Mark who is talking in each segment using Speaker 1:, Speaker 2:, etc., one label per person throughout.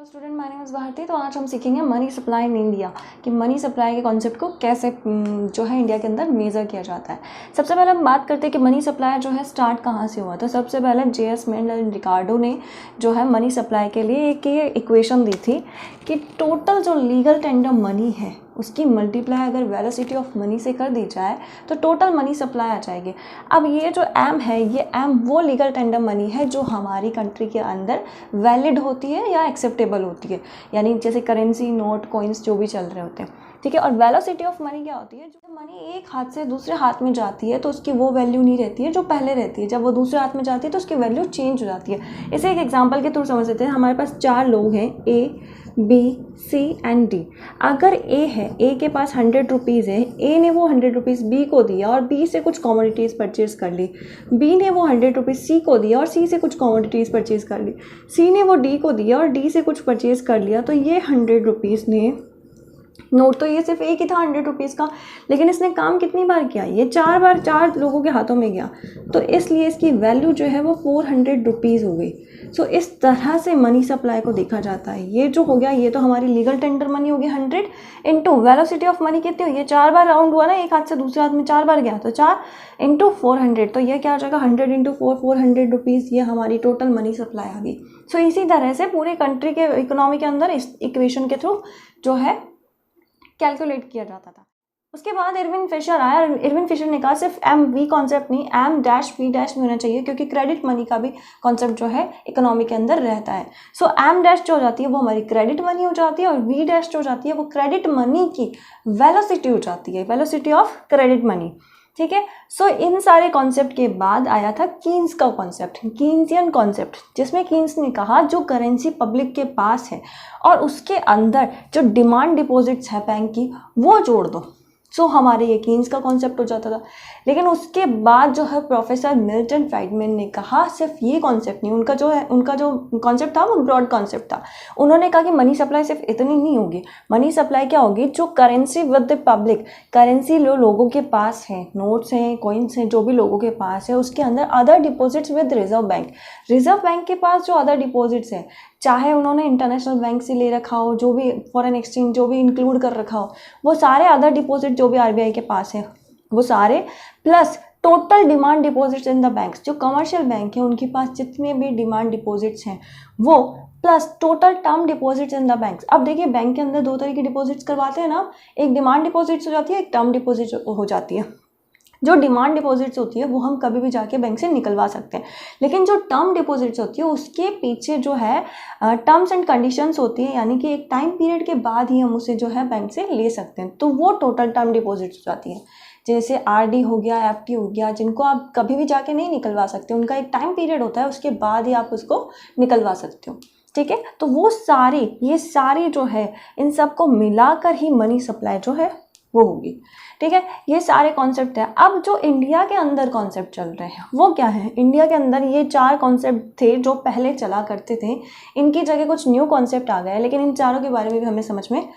Speaker 1: Student, my name is Bharati. तो आज हम सीखेंगे मनी सप्लाई इन इंडिया कि मनी सप्लाई के कॉन्सेप्ट को कैसे जो है इंडिया के अंदर मेज़र किया जाता है। सबसे पहले हम बात करते हैं कि मनी सप्लाई जो है स्टार्ट कहाँ से हुआ। तो सबसे पहले J.S. मिंट एंड रिकार्डो ने जो है मनी सप्लाई के लिए एक ये इक्वेशन दी थी कि टोटल जो लीगल टेंडर मनी है उसकी मल्टीप्लाई अगर वेलोसिटी ऑफ मनी से कर दी जाए तो टोटल मनी सप्लाई आ जाएगी। अब ये जो एम है, ये एम वो लीगल टेंडर मनी है जो हमारी कंट्री के अंदर वैलिड होती है या एक्सेप्टेबल होती है, यानी जैसे करेंसी, नोट, कॉइन्स जो भी चल रहे होते हैं, ठीक है। और वेलोसिटी ऑफ मनी क्या होती है? जो मनी एक हाथ से दूसरे हाथ में जाती है तो उसकी वो वैल्यू नहीं रहती है जो पहले रहती है। जब वो दूसरे हाथ में जाती है तो उसकी वैल्यू चेंज हो जाती है। इसे एक एग्जांपल के थ्रू समझ सकते हैं। हमारे पास 4 लोग हैं, A, B, C and D। अगर A है, A के पास 100 रुपीज़ है, A ने वो 100 रुपीज़ B को दिया और B से कुछ कमोडिटीज़ परचेज़ कर ली। B ने वो 100 रुपीज़ C को दिया और C से कुछ कमोडिटीज़ परचेज़ कर ली। C ने वो D को दिया और D से कुछ परचेज़ कर लिया। तो ये 100 रुपीज़ ने, नोट तो ये सिर्फ एक ही था 100 रुपीज़ का, लेकिन इसने काम कितनी बार किया? ये 4 बार 4 लोगों के हाथों में गया, तो इसलिए इसकी वैल्यू जो है वो 400 रुपीज़ हो गई। सो इस तरह से मनी सप्लाई को देखा जाता है। ये जो हो गया, ये तो हमारी लीगल टेंडर मनी होगी 100 इंटू वेलोसिटी ऑफ मनी कितनी हुई? ये 4 बार राउंड हुआ ना, एक हाथ से दूसरे हाथ में 4 बार गया, तो 4 इंटू 400, तो ये क्या हो जाएगा? 100 इंटू 400 रुपीज़, ये हमारी टोटल मनी सप्लाई आ गई। सो इसी तरह से पूरे कंट्री के इकोनॉमी के अंदर इस इक्वेशन के थ्रू जो है कैलकुलेट किया जाता था। उसके बाद इरविन फिशर आया। इरविन फिशर ने कहा सिर्फ एम वी कॉन्सेप्ट नहीं, एम डैश वी डैश भी होना चाहिए, क्योंकि क्रेडिट मनी का भी कॉन्सेप्ट जो है इकोनॉमी के अंदर रहता है। सो एम डैश जो हो जाती है वो हमारी क्रेडिट मनी हो जाती है और वी डैश जो हो जाती है वो क्रेडिट मनी की वेलोसिटी हो जाती है, वेलोसिटी ऑफ क्रेडिट मनी, ठीक है। सो इन सारे कॉन्सेप्ट के बाद आया था कीन्स का कॉन्सेप्ट, कीन्सियन कॉन्सेप्ट, जिसमें कीन्स ने कहा जो करेंसी पब्लिक के पास है और उसके अंदर जो डिमांड डिपॉजिट्स है बैंक की वो जोड़ दो। सो हमारे ये कीन्स का कॉन्सेप्ट हो जाता था। लेकिन उसके बाद जो है प्रोफेसर मिल्टन फ्राइडमैन ने कहा सिर्फ ये कॉन्सेप्ट नहीं, उनका जो कॉन्सेप्ट था वो ब्रॉड कॉन्सेप्ट था। उन्होंने कहा कि मनी सप्लाई सिर्फ इतनी नहीं होगी, मनी सप्लाई क्या होगी? जो currency with the public, currency लोगों के पास है, नोट्स हैं, कॉइन्स हैं, जो भी लोगों के पास है, उसके अंदर other deposits with reserve bank, reserve bank के पास जो अदर डिपॉजिट्स हैं, चाहे उन्होंने इंटरनेशनल बैंक से ले रखा हो, जो भी फॉरेन एक्सचेंज जो भी इंक्लूड कर रखा हो, वो सारे अदर डिपॉजिट जो भी आरबीआई के पास है वो सारे, plus total demand deposits in the banks, जो कमर्शियल बैंक है उनके पास जितने भी डिमांड डिपॉजिट्स हैं वो, plus total term deposits in the banks. अब देखिए बैंक के अंदर 2 तरह की डिपॉजिट्स करवाते हैं ना, एक डिमांड डिपॉजिट्स हो जाती है, एक टर्म डिपॉजिट हो जाती है। जो डिमांड डिपॉजिट्स होती है वो हम कभी भी जाके बैंक से निकलवा सकते हैं, लेकिन जो टर्म डिपॉजिट्स होती है उसके पीछे जो है टर्म्स एंड कंडीशंस होती है, यानी कि एक टाइम पीरियड के बाद ही हम उसे जो है बैंक से ले सकते हैं, तो वो टोटल टर्म डिपॉजिट्स हो जाती है। जैसे आरडी हो गया, एफडी हो गया, जिनको आप कभी भी जाके नहीं निकलवा सकते, उनका एक टाइम पीरियड होता है, उसके बाद ही आप उसको निकलवा सकते हो, ठीक है। तो वो ये सारी जो है इन सबको मिलाकर ही मनी सप्लाई जो है वो होगी, ठीक है। ये सारे कॉन्सेप्ट है। अब जो इंडिया के अंदर कॉन्सेप्ट चल रहे हैं वो क्या है? इंडिया के अंदर ये 4 कॉन्सेप्ट थे जो पहले चला करते थे, इनकी जगह कुछ न्यू कॉन्सेप्ट आ गए, लेकिन इन चारों के बारे में भी हमें समझ में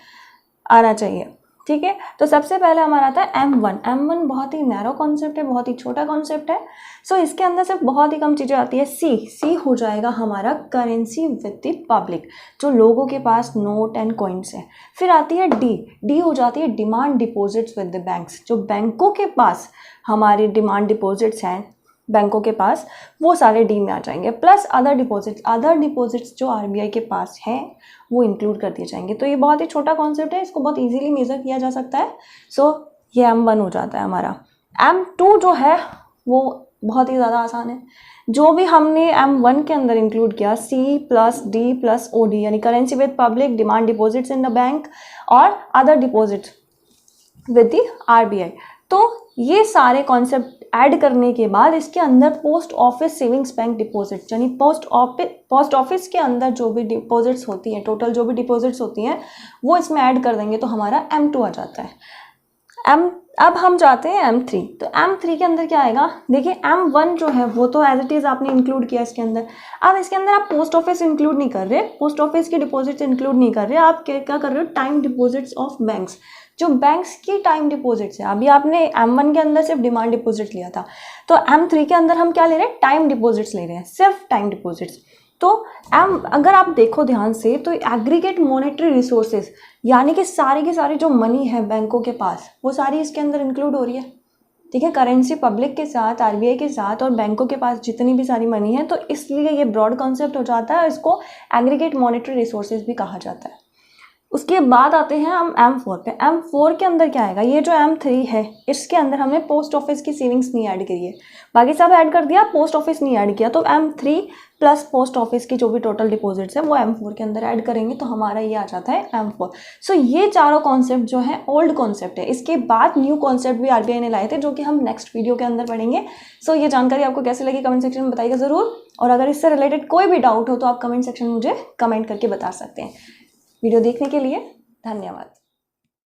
Speaker 1: आना चाहिए, ठीक है। तो सबसे पहले हमारा आता है M1। M1 बहुत ही नैरो कॉन्सेप्ट है, बहुत ही छोटा कॉन्सेप्ट है। सो इसके अंदर सिर्फ बहुत ही कम चीज़ें आती है। C हो जाएगा हमारा करेंसी विद द पब्लिक, जो लोगों के पास नोट एंड कॉइन्स है। फिर आती है D हो जाती है demand deposits with the banks, जो बैंकों के पास हमारे डिमांड डिपॉजिट्स हैं बैंकों के पास, वो सारे डी में आ जाएंगे, प्लस अदर डिपॉजिट्स जो आरबीआई के पास हैं वो इंक्लूड कर दिए जाएंगे। तो ये बहुत ही छोटा कॉन्सेप्ट है, इसको बहुत इजीली मेजर किया जा सकता है। सो ये M1 हो जाता है हमारा। M2 जो है वो बहुत ही ज़्यादा आसान है। जो भी हमने M1 के अंदर इंक्लूड किया, C plus D plus OD, यानी currency with public, demand deposits in the bank और other deposits with the RBI, तो ये सारे कॉन्सेप्ट ऐड करने के बाद इसके अंदर post office savings bank deposit, यानी पोस्ट ऑफिस के अंदर जो भी डिपॉजिट्स होती हैं, टोटल जो भी डिपॉजिट्स होती हैं वो इसमें ऐड कर देंगे, तो हमारा M2 आ जाता है। अब हम जाते हैं M3। तो M3 के अंदर क्या आएगा? देखिए M1 जो है वो तो एज इट इज़ आपने इंक्लूड किया इसके अंदर। अब इसके अंदर आप पोस्ट ऑफिस इंक्लूड नहीं कर रहे, पोस्ट ऑफिस की डिपॉजिट्स इंक्लूड नहीं कर रहे, आप क्या कर रहे हो? टाइम डिपॉजिट्स ऑफ बैंक्स, जो बैंक्स की टाइम डिपॉजिट्स है। अभी आपने M1 के अंदर सिर्फ डिमांड डिपॉजिट लिया था, तो M3 के अंदर हम क्या ले रहे हैं? टाइम डिपॉजिट्स ले रहे हैं, सिर्फ टाइम डिपॉजिट्स। तो अगर आप देखो ध्यान से तो एग्रीगेट मॉनेटरी रिसोर्सेज यानी कि सारी की सारी जो मनी है बैंकों के पास वो सारी इसके अंदर इंक्लूड हो रही है। ठीक है, करेंसी पब्लिक के साथ, आरबीआई के साथ और बैंकों के पास जितनी भी सारी मनी है, तो इसलिए ये ब्रॉड कॉन्सेप्ट हो जाता है, इसको एग्रीगेट मॉनेटरी रिसोर्सेज भी कहा जाता है। उसके बाद आते हैं हम M4 पे। M4 के अंदर क्या आएगा, ये जो M3 है इसके अंदर हमने पोस्ट ऑफिस की सेविंग्स नहीं ऐड करी है, बाकी सब ऐड कर दिया, पोस्ट ऑफिस नहीं ऐड किया। तो M3 प्लस पोस्ट ऑफिस की जो भी टोटल डिपॉजिट्स है वो M4 के अंदर ऐड करेंगे तो हमारा ये आ जाता है M4। सो ये चारों कॉन्सेप्ट जो है ओल्ड कॉन्सेप्ट है। इसके बाद न्यू कॉन्सेप्ट भी आरबीआई ने लाए थे जो कि हम नेक्स्ट वीडियो के अंदर पढ़ेंगे। सो ये जानकारी आपको कैसी लगी कमेंट सेक्शन में बताइएगा ज़रूर, और अगर इससे रिलेटेड कोई भी डाउट हो तो आप कमेंट सेक्शन में मुझे कमेंट करके बता सकते हैं। वीडियो देखने के लिए धन्यवाद।